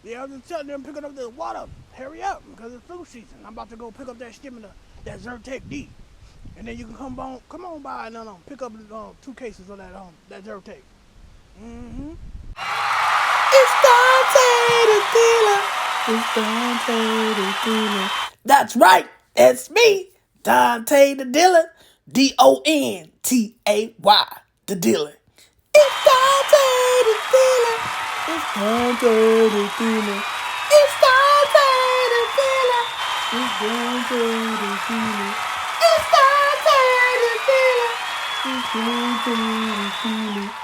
Yeah, I'm just telling them picking up the water. Hurry up, because it's flu season. I'm about to go pick up that shipment of that Zyrtec D. And then you can come on by and pick up 2 cases of that Zyrtec. Mm-hmm. It's Dante the dealer. It's Dante the dealer. That's right. It's me, Dante the dealer. Dontay, the dealer. It's Dante the dealer. It's Dante the dealer. It's Dante the dealer. It's Dante the dealer. It's Dante the dealer. It's Dante the dealer.